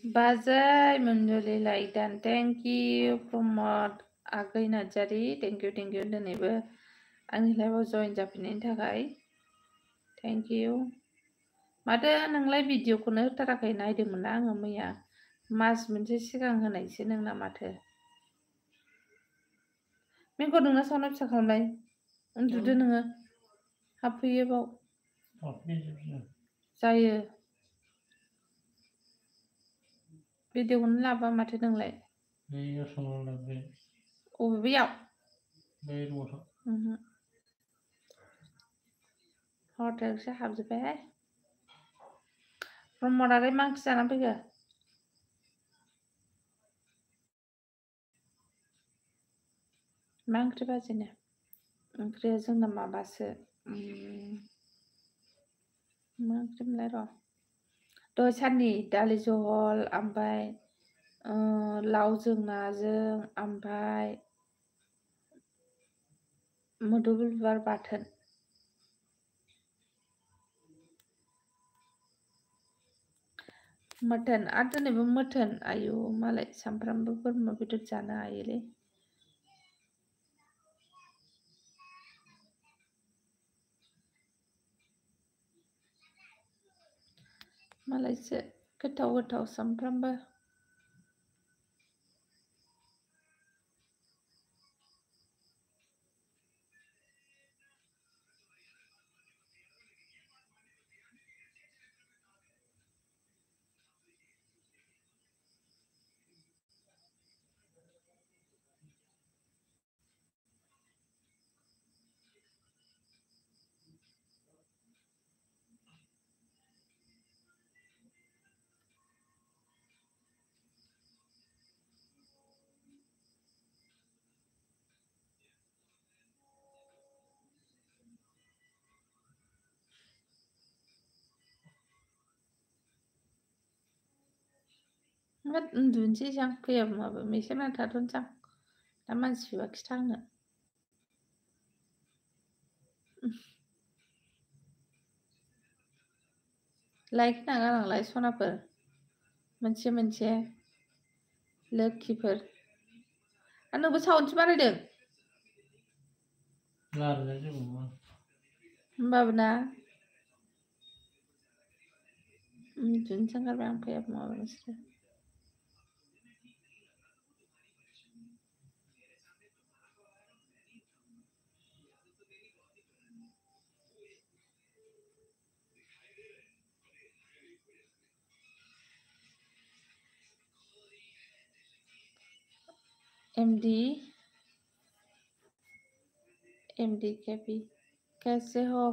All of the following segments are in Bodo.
Bajai Manjuli like that. Thank you Pramod Agai Najari. Thank you दिनैबो आंनि लाइभआव जइन जाफिननायनि थाखाय थेंक इउ माथो नोंलाय भिडिअखौनो होथाराखै नायदोंमोन ना आङो मैया मास मोनसे सिगां होनायसो नोंना माथो मेंखौ नोंना सावना फिसा खालामलाय उन्दुदो नोङो हाबफैयो बाव जायो भिडिअखौनो लाबा माथो नोंलाय अबेयाव हटेलसो हाबजोब्बाय प्रमदालाय मा ओंख्रि जानानै फैखो मा ओंख्रि बाजिनो ओंख्रिया जोंना माबासो मा ओंख्रिमोनलाय र' दहाय साननि दालि जहल ओमफ्राय लावजों नाजों ओमफ्राय मोदोमफुल बिबार बाथोन मटन आरो दिनैबो मटन आयु मालाय सामफ्रामबो बोरमा बेदर जानो हायोलै मालायसो गोथाव गोथाव सामफ्रामबो उन्दुनोसै आं फैयाबो माबो एसे नांना थाथ'नोसै आं दा मानसि फैबा खिथा आंनो लाइक नागारलांलाय सनाफोर मोनसे लोखिफोर नोंबो साउन्डसो बारायदों होमबाबो ना उन्दुनोसो ओंखारबाय आं फैयाबो माबो नोंसोरो एमडी केपी कैसे हो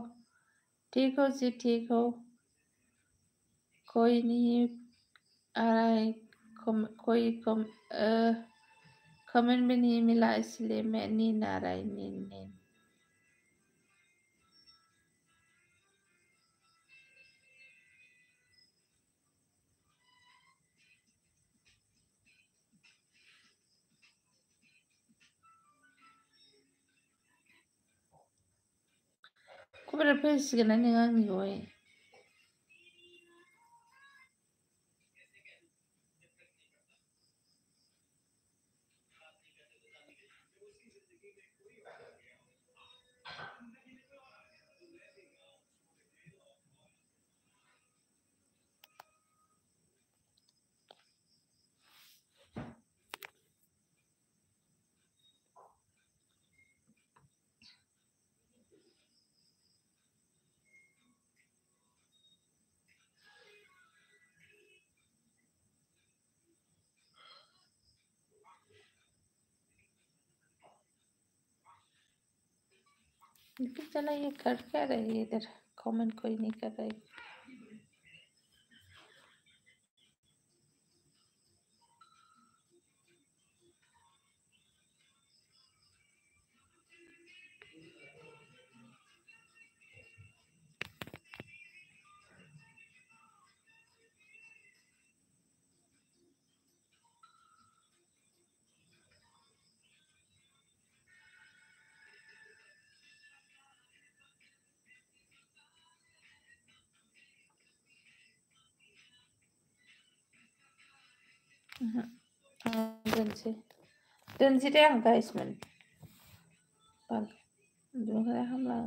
ठीक हो जी ठीक हो कोई नहीं आ रहा है कोई कमेंट भी नहीं मिला इसलिए मैं नींद आ रहा है नींद खबरा फैसिगोन ना नोङो आंनिखौहाय चला ये कर क्या रही है इधर कमेंट कोई नहीं कर रही दोनसै दोनसै दे आं गाइसमोन उन्दुनो हामला